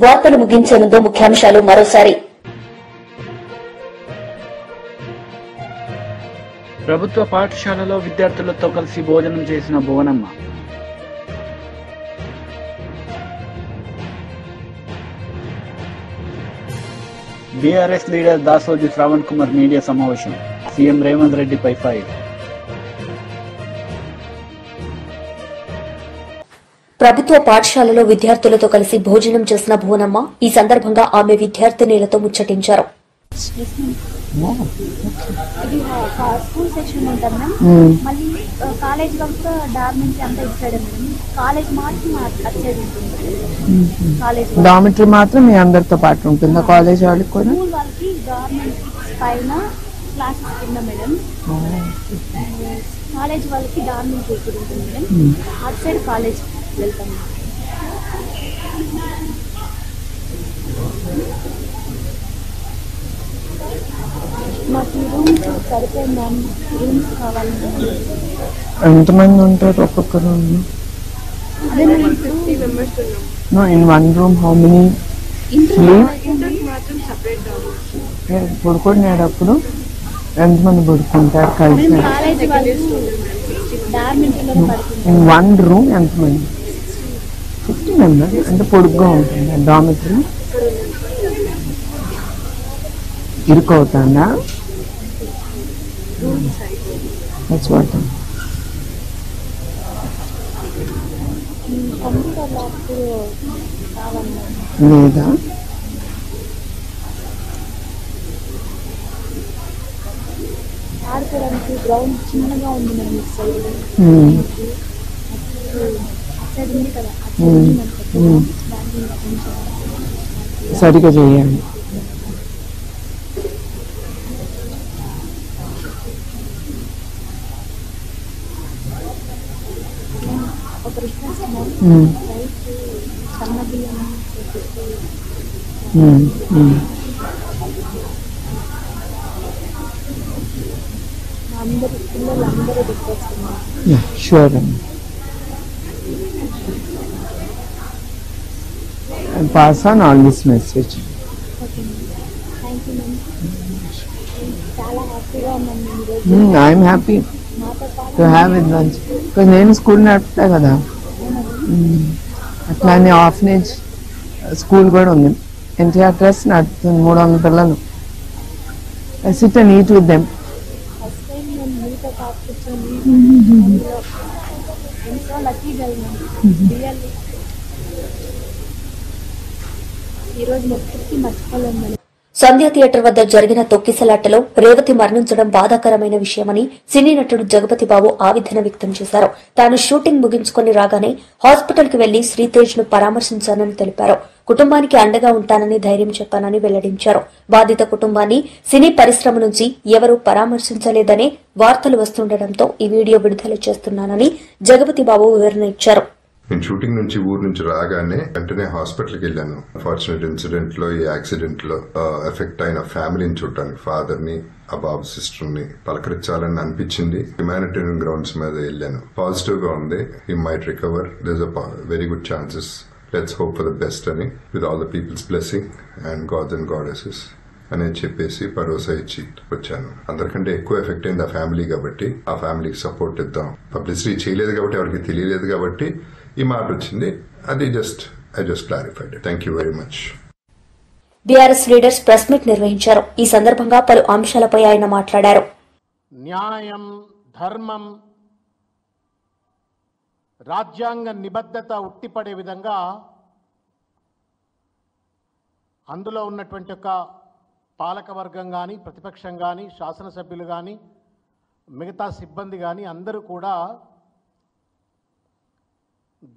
వార్తలు ముగించే ముందు ముఖ్యాంశాలు మరోసారి. ప్రభుత్వ పాఠశాలలో విద్యార్థులతో కలిసి భోజనం చేసిన Bhuvanamma. BRS leader Dasoju Shravan Kumar media సమావేశం. సీఎం రేవంత్ రెడ్డిపై ఫైర్. ప్రభుత్వ పాఠశాలలో విద్యార్థులతో కలిసి భోజనం చేసిన భువనమ్మ ఈ సందర్భంగా ఆమె విద్యార్థినీలతో ముచ్చటించారు. ఇది స్కూల్ సెక్షన్ ఉంటుంది మ్యామ్. మళ్ళీ కాలేజ్ వరకు డార్మెంటరీ అంతా ఇచ్చాడు మేడం. కాలేజ్ మాత్రం అటు సైడ్ ఉంటుంది. కాలేజ్ డార్మెంటరీ మాత్రం మీ అందరితో పాటు ఉంటుందా? కాలేజ్ వాళ్ళకి కూడా స్కూల్ వాళ్ళకి డార్మెంటరీ పైన క్లాసెస్ కింద మేడం. కాలేజ్ వాళ్ళకి డార్మెంటరీ ఇక్కడ ఉంటుంది మేడం. అటు సైడ్ కాలేజ్ వెళ్తాం. మాకు రూమ్స్ సరిపోయింది మ్యామ్. రూమ్స్ కావాలి. ఎంతమంది ఉంటారు ఒక్కొక్క రూమ్? అదే మేము 50 మెంబర్స్ ఉన్నాం. No, in one room how many sleep? పడుకునేటప్పుడు ఎంతమంది పడుకుంటారు కలిసి? కాలేజ్ వాళ్ళు డార్మెంటరీలో పడుకుంటారు. ఇన్ వన్ రూమ్ ఎంతమంది? 50 మెంబర్స్. అంటే పొడుగ్గా ఉంటుంది డార్మెంటరీ. ఇరుకవుతుందా? That's what. కంప్యూటర్ ల్యాబ్ కావాలి లేదా? ఆడుకోవడానికి గ్రౌండ్ చిన్నగా ఉంది మేడం. ఇటు సైడ్ సైడ్ ఉంది కదా, సరిగా చేయండి. ఒక రిక్వెస్ట్ మ్యామ్. రైట్ సన్న బియ్యం అందరు పిల్లలందరూ రిక్వెస్ట్ మ్యామ్. షూర్ అండి. Pass on all this message. Okay ma'am. Thank you ma'am. చాలా హ్యాపీగా ఉన్నాను నేను ఈరోజు. ఐఎమ్ హ్యాపీ మాతో పాటు to have with lunch. Because నేను స్కూల్ నడుపుతా కదా, అట్లానే ఆఫ్నేజ్ స్కూల్ కూడా ఉంది. ఎన్టీఆర్ ట్రస్ట్ నడుపుతుంది. 300 పిల్లలు. I SIT and eat with them. First time నేను మీతో పాటు కూర్చొని ఎంతో లక్కీ గర్ల్ మ్యామ్. రియల్లీ ఈరోజు మొత్తం మర్చిపోలేము మేడం. సంధ్య థియేటర్ వద్ద జరిగిన తొక్కిసలాటలో రేవతి మరణించడం బాధాకరమైన విషయమని సినీ నటుడు జగపతి బాబు ఆవేదన వ్యక్తం చేశారు. తాను షూటింగ్ ముగించుకుని రాగానే హాస్పిటల్ కి వెళ్లి శ్రీతేజ్ ను పరామర్శించానని తెలిపారు. కుటుంబానికి అండగా ఉంటానని ధైర్యం చెప్పానని వెల్లడించారు. బాధిత కుటుంబాన్ని సినీ పరిశ్రమ నుంచి ఎవరూ పరామర్శించలేదనే వార్తలు వస్తుండటంతో ఈ వీడియో విడుదల చేస్తున్నానని జగపతి బాబు వివరణ ఇచ్చారు. నేను షూటింగ్ నుంచి ఊరు నుంచి రాగానే వెంటనే హాస్పిటల్కి వెళ్ళాను. అన్ఫార్చునేట్ ఇన్సిడెంట్ లో, ఈ యాక్సిడెంట్ లో ఎఫెక్ట్ అయిన ఫ్యామిలీని చూడటానికి, ఫాదర్ ని, ఆ బాబు సిస్టర్ ని పలకరించాలని అనిపించింది. హ్యుమానిటేరియన్ గ్రౌండ్స్ మీద వెళ్ళాను. పాజిటివ్ గా ఉంది. He might recover. There is a very good chances. Let's hope for the best అని, with all the peoples blessing and gods and goddesses అని చెప్పేసి భరోసా ఇచ్చి వచ్చాను. అందరికంటే ఎక్కువ ఎఫెక్ట్ అయింది ఆ ఫ్యామిలీ కాబట్టి ఆ ఫ్యామిలీకి సపోర్ట్ ఇద్దాం. పబ్లిసిటీ చేయలేదు కాబట్టి, ఎవరికి తెలియలేదు కాబట్టి ఈ మాట వచ్చింది. అది I just clarified. Thank you very much. BRS leaders press meet నిర్వహించారు. ఈ సందర్భంగా పలు అంశాలపై ఆయన మాట్లాడారు. న్యాయం, ధర్మం, రాజ్యాంగ నిబద్ధత ఉట్టిపడే విధంగా అందులో ఉన్నటువంటి ఒక పాలకవర్గం కానీ, ప్రతిపక్షం కానీ, శాసనసభ్యులు కానీ, మిగతా సిబ్బంది కానీ అందరూ కూడా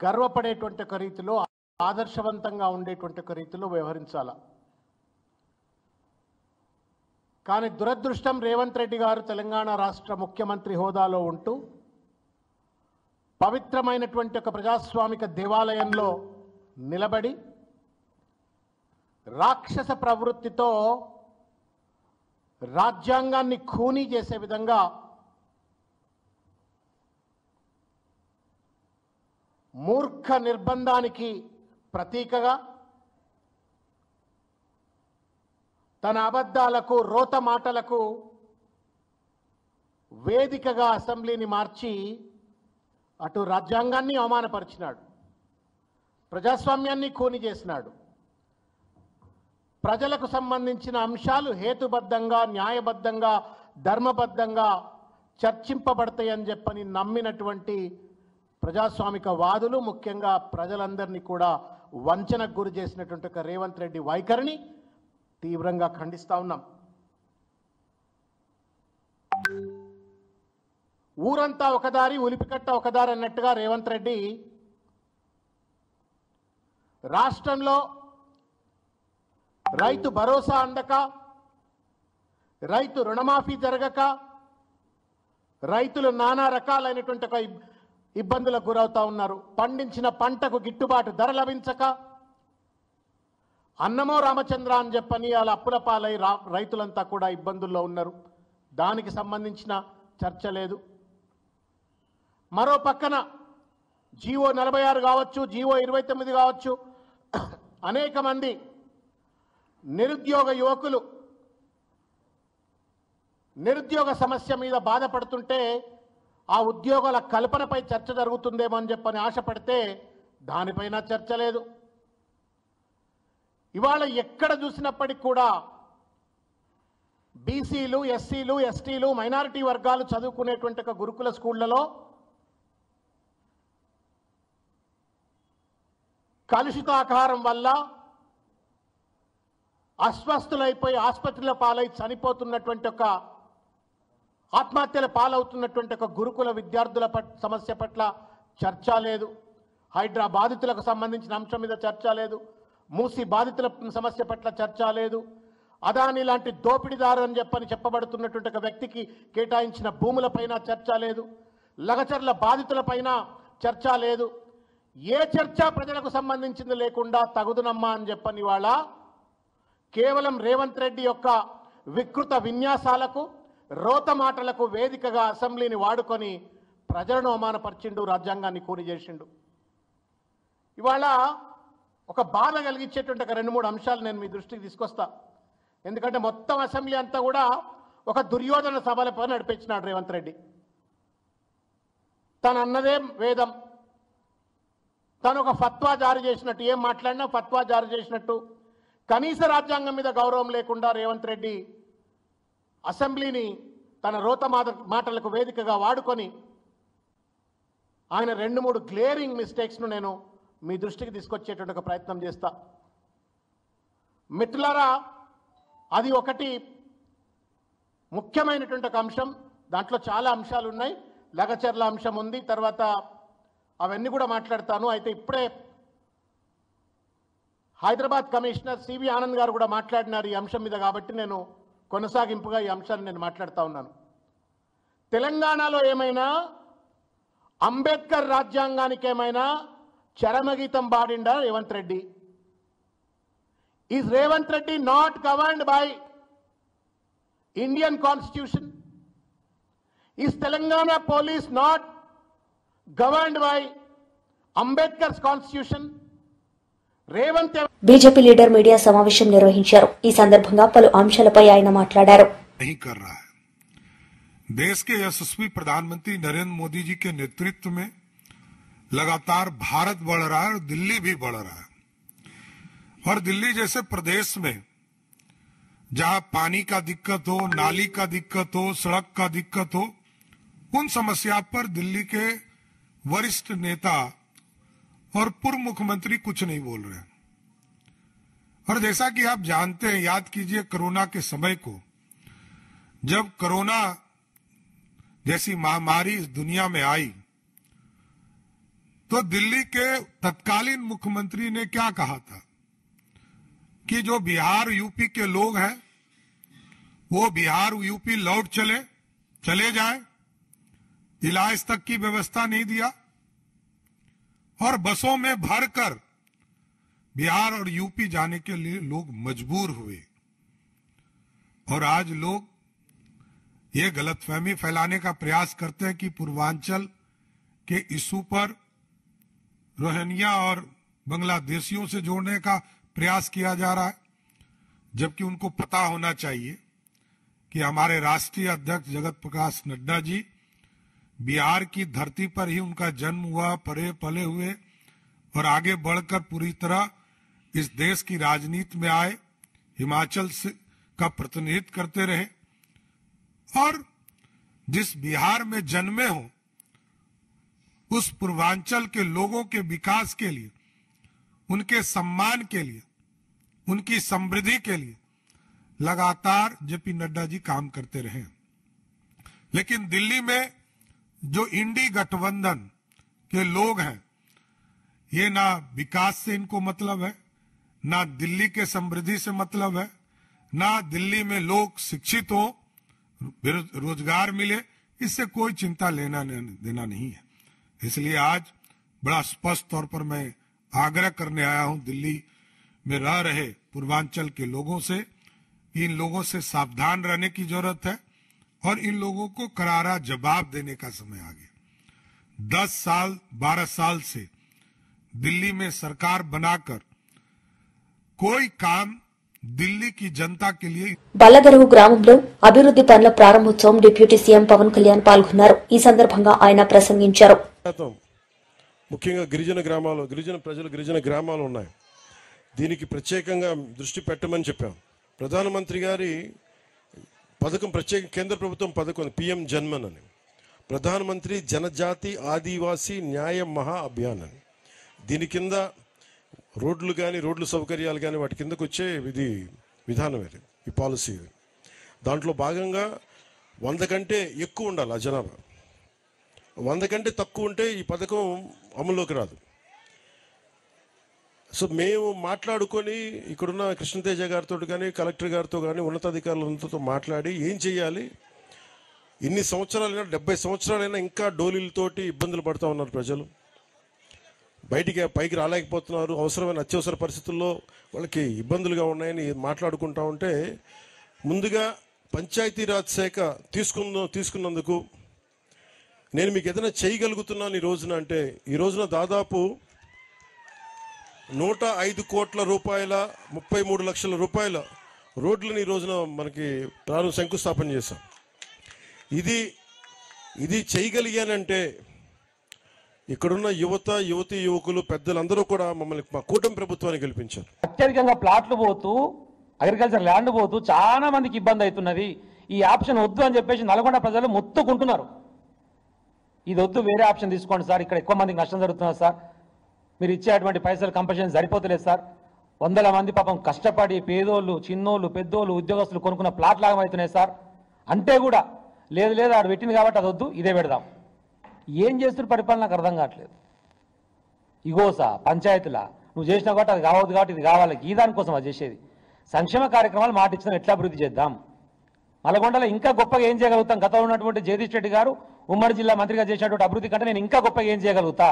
గర్వపడేటువంటి ఒక రీతిలో, ఆదర్శవంతంగా ఉండేటువంటి ఒక రీతిలో వ్యవహరించాల. కానీ దురదృష్టం, రేవంత్ రెడ్డి గారు తెలంగాణ రాష్ట్ర ముఖ్యమంత్రి హోదాలో ఉంటూ పవిత్రమైనటువంటి ఒక ప్రజాస్వామిక దేవాలయంలో నిలబడి రాక్షస ప్రవృత్తితో రాజ్యాంగాన్ని ఖూనీ చేసే విధంగా మూర్ఖ నిర్బంధానికి ప్రతీకగా తన అబద్ధాలకు రోత మాటలకు వేదికగా అసెంబ్లీని మార్చి అటు రాజ్యాంగాన్ని అవమానపరిచినాడు, ప్రజాస్వామ్యాన్ని ఖూనీ చేసినాడు. ప్రజలకు సంబంధించిన అంశాలు హేతుబద్ధంగా, న్యాయబద్ధంగా, ధర్మబద్ధంగా చర్చింపబడతాయని చెప్పని నమ్మినటువంటి ప్రజాస్వామిక వాదులు, ముఖ్యంగా ప్రజలందరినీ కూడా వంచనకు గురి చేసినటువంటి ఒక రేవంత్ రెడ్డి వైఖరిని తీవ్రంగా ఖండిస్తా ఉన్నాం. ఊరంతా ఒకదారి ఉలిపికట్ట ఒకదారి అన్నట్టుగా రేవంత్ రెడ్డి రాష్ట్రంలో రైతు భరోసా అందక, రైతు రుణమాఫీ జరగక, రైతులు నానా రకాలైనటువంటి ఒక ఇబ్బందులకు గురవుతా ఉన్నారు. పండించిన పంటకు గిట్టుబాటు ధర లభించక, అన్నమో రామచంద్ర అని చెప్పని వాళ్ళ అప్పుల పాలై రైతులంతా కూడా ఇబ్బందుల్లో ఉన్నారు. దానికి సంబంధించిన చర్చ లేదు. మరో పక్కన జీవో 46 కావచ్చు, జీవో 29 కావచ్చు, అనేక మంది నిరుద్యోగ యువకులు నిరుద్యోగ సమస్య మీద బాధపడుతుంటే ఆ ఉద్యోగాల కల్పనపై చర్చ జరుగుతుందేమో అని చెప్పని ఆశపడితే దానిపైన చర్చ లేదు. ఇవాళ ఎక్కడ చూసినప్పటికీ కూడా బీసీలు, ఎస్సీలు, ఎస్టీలు, మైనారిటీ వర్గాలు చదువుకునేటువంటి ఒక గురుకుల స్కూళ్లలో కలుషితాకారం వల్ల అస్వస్థులైపోయి ఆసుపత్రుల పాలై చనిపోతున్నటువంటి ఒక ఆత్మహత్యల పాలవుతున్నటువంటి ఒక గురుకుల విద్యార్థుల సమస్య పట్ల చర్చ లేదు. హైడ్రా బాధితులకు సంబంధించిన అంశం మీద చర్చ లేదు. మూసి బాధితుల సమస్య పట్ల చర్చ లేదు. అదాని లాంటి దోపిడీదారు అని చెప్పబడుతున్నటువంటి ఒక వ్యక్తికి కేటాయించిన భూములపైన చర్చ లేదు. లగచర్ల బాధితులపైన చర్చ లేదు. ఏ చర్చ ప్రజలకు సంబంధించింది లేకుండా తగుదునమ్మా అని చెప్పని వాళ్ళ కేవలం రేవంత్ రెడ్డి యొక్క వికృత విన్యాసాలకు, రోత మాటలకు వేదికగా అసెంబ్లీని వాడుకొని ప్రజలను అవమానపరిచిండు, రాజ్యాంగాన్ని కూని చేసిండు. ఇవాళ ఒక బాధ కలిగించేటువంటి ఒక 2-3 అంశాలు నేను మీ దృష్టికి తీసుకొస్తా. ఎందుకంటే మొత్తం అసెంబ్లీ అంతా కూడా ఒక దుర్యోధన సభలపై నడిపించినాడు రేవంత్ రెడ్డి. తను అన్నదే వేదం, తను ఒక ఫత్వా జారీ చేసినట్టు, ఏం మాట్లాడినా ఫత్వా జారీ చేసినట్టు, కనీస రాజ్యాంగం మీద గౌరవం లేకుండా రేవంత్ రెడ్డి అసెంబ్లీని తన రోత మాటలకు వేదికగా వాడుకొని ఆయన 2-3 గ్లేరింగ్ మిస్టేక్స్ను నేను మీ దృష్టికి తీసుకొచ్చేటువంటి ఒక ప్రయత్నం చేస్తా. మిత్రులారా, అది ఒకటి ముఖ్యమైనటువంటి ఒక అంశం. దాంట్లో చాలా అంశాలు ఉన్నాయి. లగచర్ల అంశం ఉంది, తర్వాత అవన్నీ కూడా మాట్లాడతాను. అయితే ఇప్పుడే హైదరాబాద్ కమిషనర్ సివి ఆనంద్ గారు కూడా మాట్లాడినారు ఈ అంశం మీద, కాబట్టి నేను కొనసాగింపుగా ఈ అంశాన్ని నేను మాట్లాడుతూ ఉన్నాను. తెలంగాణలో ఏమైనా అంబేద్కర్ రాజ్యాంగానికి ఏమైనా చరమగీతం పాడిండా Revanth Reddy? Is Revanth Reddy not governed by Indian constitution? Is Telangana police not governed by Ambedkar's constitution? Revanth BJP leader media సమావేశం నిర్వహించారు. ఈ సందర్భంగా పలు అంశాలపై ఆయన మాట్లాడారు. देश के यशस्वी प्रधानमंत्री नरेंद्र मोदी जी के नेतृत्व में लगातार भारत बढ़ रहा है और दिल्ली भी बढ़ रहा है। और दिल्ली जैसे प्रदेश में जहां पानी का दिक्कत हो, नाली का दिक्कत हो, सड़क का दिक्कत हो, उन समस्या पर दिल्ली के वरिष्ठ नेता और पूर्व मुख्यमंत्री कुछ नहीं बोल रहे। और जैसा कि आप जानते हैं, याद कीजिए कोरोना के समय को, जब कोरोना जैसी महामारी इस दुनिया में आई तो दिल्ली के तत्कालीन मुख्यमंत्री ने क्या कहा था कि जो बिहार यूपी के लोग हैं वो बिहार यूपी लौट चले जाएं। इलाज तक की व्यवस्था नहीं दिया और बसों में भरकर बिहार और यूपी जाने के लिए लोग मजबूर हुए। और आज लोग ये गलतफहमी फैलाने का प्रयास करते हैं कि पूर्वांचल के इशू पर रोहिंग्या और बांग्लादेशियों से जोड़ने का प्रयास किया जा रहा है। जबकि उनको पता होना चाहिए कि हमारे राष्ट्रीय अध्यक्ष जगत प्रकाश नड्डा जी बिहार की धरती पर ही उनका जन्म हुआ, पले पले हुए और आगे बढ़कर पूरी तरह इस देश की राजनीति में आए, हिमाचल से का प्रतिनिधित्व करते रहे और जिस बिहार में जन्मे हो उस पूर्वांचल के लोगों के विकास के लिए, उनके सम्मान के लिए, उनकी समृद्धि के लिए लगातार जेपी नड्डा जी काम करते रहे। लेकिन दिल्ली में जो इंडी गठबंधन के लोग हैं, ये ना विकास से इनको मतलब है, ना दिल्ली के समृद्धि से मतलब है, ना दिल्ली में लोग शिक्षित हो, रोजगार मिले, इससे कोई चिंता लेना देना नहीं है। इसलिए आज बड़ा स्पष्ट तौर पर मैं आग्रह करने आया हूं दिल्ली में रह रहे पूर्वांचल के लोगों से, इन लोगों से सावधान रहने की जरूरत है और इन लोगों को करारा जवाब देने का समय आ गया। 10 साल 12 साल से दिल्ली में सरकार बनाकर कोई काम ఢిల్లీ की जनता के लिए బల్లగరువు గ్రామంలో అభివృద్ది పనుల ప్రారంభోత్సవం డిప్యూటీ సీఎం పవన్ కళ్యాణ్ పాల్గొన్నారు. ఈ సందర్భంగా ఆయన ప్రసంగించారు. ముఖ్యంగా గిరిజన ప్రజలు గిరిజన గ్రామాలు ఉన్నాయి. దీనికి ప్రత్యేకంగా దృష్టి పెట్టమని చెప్పాం. ప్రధానమంత్రి గారి పథకం, ప్రత్యేక కేంద్ర ప్రభుత్వం పథకం పిఎం జన్మన్ అని, ప్రధానమంత్రి జనజాతి ఆదివాసీ న్యాయ మహా అభియాన్ అని. దీని కింద రోడ్లు కానీ రోడ్లు సౌకర్యాలు కానీ వాటి కిందకు వచ్చే విధానం ఇది, ఈ పాలసీ. దాంట్లో భాగంగా 100 కంటే ఎక్కువ ఉండాలి ఆ జనాభా. 100 కంటే తక్కువ ఉంటే ఈ పథకం అమల్లోకి రాదు. సో మేము మాట్లాడుకొని ఇక్కడున్న కృష్ణతేజ గారితో కానీ కలెక్టర్ గారితో కానీ ఉన్నతాధికారులతో మాట్లాడి ఏం చేయాలి, ఇన్ని సంవత్సరాలైనా 70 సంవత్సరాలైనా ఇంకా డోలీలతోటి ఇబ్బందులు పడుతూ ఉన్నారు ప్రజలు, పైకి రాలేకపోతున్నారు, అవసరమైన అత్యవసర పరిస్థితుల్లో వాళ్ళకి ఇబ్బందులుగా ఉన్నాయని మాట్లాడుకుంటా ఉంటే, ముందుగా పంచాయతీరాజ్ శాఖ తీసుకున్నందుకు నేను మీకు ఏదైనా చేయగలుగుతున్నాను ఈ రోజున అంటే, ఈ రోజున దాదాపు 105 కోట్ల రూపాయల 33 లక్షల రూపాయల రోడ్లను ఈ రోజున మనకి శంకుస్థాపన చేశాం. ఇది చేయగలిగానంటే ఇక్కడున్న యువకులు పెద్దలందరూ కూడా మమ్మల్ని మా కూటమి ప్రభుత్వాన్ని గెలిపించారు. అత్యధికంగా ప్లాట్లు పోతూ, అగ్రికల్చర్ ల్యాండ్ పోతూ చాలా మందికి ఇబ్బంది అవుతున్నది. ఈ ఆప్షన్ వద్దు అని చెప్పేసి నల్గొండ ప్రజలు మొత్తుకుంటున్నారు. ఇది వద్దు, వేరే ఆప్షన్ తీసుకోండి సార్, ఇక్కడ ఎక్కువ మందికి నష్టం జరుగుతున్నారు సార్, మీరు ఇచ్చేటువంటి పైసలు కంపల్సరీ సరిపోతలేదు సార్, 100 మంది పాపం కష్టపడి పేదోళ్ళు, చిన్నోళ్ళు, పెద్దోళ్ళు, ఉద్యోగస్తులు కొనుక్కున్న ప్లాట్లు లాగమవుతున్నాయి సార్ అంటే కూడా లేదు ఆడు పెట్టింది కాబట్టి అది వద్దు, ఇదే పెడదాం. ఏం చేస్తున్న పరిపాలన నాకు అర్థం కావట్లేదు. ఇగోసా పంచాయతీలా నువ్వు చేసినా కాబట్టి అది కావద్దు కాబట్టి ఇది కావాలి, ఈ దానికోసం అది చేసేది. సంక్షేమ కార్యక్రమాలు మాట ఇచ్చిన ఎట్లా అభివృద్ధి చేద్దాం, నల్గొండలో ఇంకా గొప్పగా ఏం చేయగలుగుతాం, గతంలో ఉన్నటువంటి జగదీష్ రెడ్డి గారు ఉమ్మడి జిల్లా మంత్రిగా చేసినటువంటి అభివృద్ధి కంటే నేను ఇంకా గొప్పగా ఏం చేయగలుగుతా,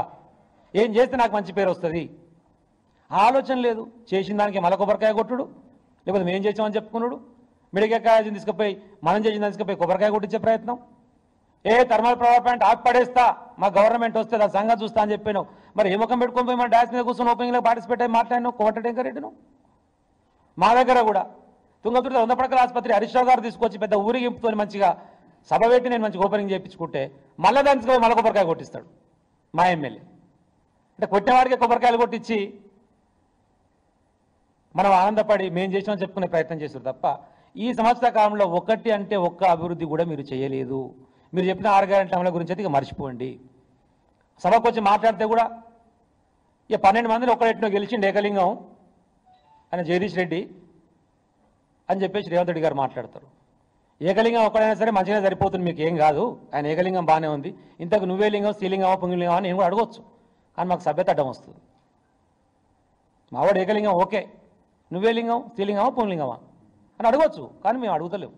ఏం చేస్తే నాకు మంచి పేరు వస్తుంది, ఆలోచన లేదు. చేసిన దానికి మల కొబ్బరికాయ కొట్టుడు, లేకపోతే మేము చేసామని చెప్పుకున్నాడు, మిడికాయ తీసుకుపోయి మనం చేసిన దాన్ని తీసుకుపోయి కొబ్బరికాయ కొట్టించే ప్రయత్నం. థర్మల్ పవర్ ప్లాంట్ ఆపి పడేస్తా, మా గవర్నమెంట్ వస్తే ఆ సంగతి చూస్తా అని చెప్పాను. మరి ఏ ముఖం పెట్టుకొని పోయి మన డాన్స్ మీద కూర్చొని ఓపెనింగ్లో పార్టిసిపేట్ అయ్యి మాట్లాడినావు కోమటిరెడ్డిను. మా దగ్గర కూడా తుంగతుర్తి 100 పడకల ఆసుపత్రి హరీష్ రావు గారు తీసుకొచ్చి పెద్ద ఊరిగింపుతో మంచిగా సభ పెట్టి నేను మంచిగా ఓపెనింగ్ చేయించుకుంటే మళ్ళీ దానికి పోయి మళ్ళీ కొబ్బరికాయ కొట్టిస్తాడు మా ఎమ్మెల్యే. అంటే కొట్టినవాడికి కొబ్బరికాయలు కొట్టించి మనం ఆనందపడి మేము చేసినామని చెప్పుకునే ప్రయత్నం చేస్తారు తప్ప ఈ సంవత్సర కాలంలో ఒకటి అంటే ఒక్క అభివృద్ధి కూడా మీరు చేయలేదు. మీరు చెప్పిన 6 గ్యారెంటీ అమల గురించి అయితే ఇక మర్చిపోండి. సభకు వచ్చి మాట్లాడితే కూడా ఇక 12 మందిని ఒక్కడెట్నో గెలిచిండు ఏకలింగం ఆయన జగదీష్ రెడ్డి అని చెప్పేసి రేవంత్ రెడ్డి గారు మాట్లాడతారు. ఏకలింగం ఒక్కడైనా సరే మంచిగా సరిపోతుంది, మీకు ఏం కాదు, ఆయన ఏకలింగం బాగానే ఉంది, ఇంతకు నువ్వే లింగం స్త్రీలింగమా పుంగిలింగమా అని నేను కూడా అడగొచ్చు, కానీ మాకు సభ్యత అడ్డం వస్తుంది. మావాడు ఏకలింగం ఓకే, నువ్వే లింగం స్త్రీలింగమా పుంగిలింగమా అని అడగవచ్చు, కానీ మేము అడుగుతలేము,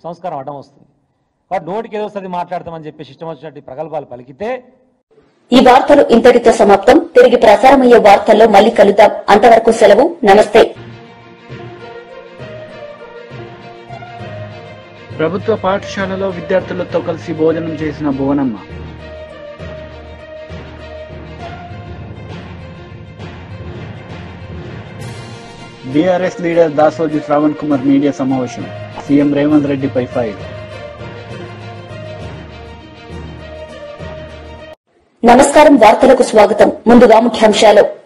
సంస్కారం అడ్డం వస్తుంది. వాటి నోటికి ఏదో వస్తుంది మాట్లాడతామని చెప్పేసి ఇష్టం వచ్చినట్టు ప్రగల్భాలు పలికితే. ఈ వార్తలు ఇంతటితో సమాప్తం. తిరిగి ప్రసారమయ్యే వార్తల్లో మళ్ళీ కలుద్దాం. అంతవరకు సెలవు, నమస్తే. ప్రభుత్వ పాఠశాలలో విద్యార్థులతో కలిసి భోజనం చేసిన Bhuvanamma. BRS leader Dasoju Shravan Kumar media సమావేశం. సీఎం రేవంత్ రెడ్డిపై ఫైర్. నమస్కారం, వార్తలకు స్వాగతం. ముందుగా ముఖ్యాంశాలు.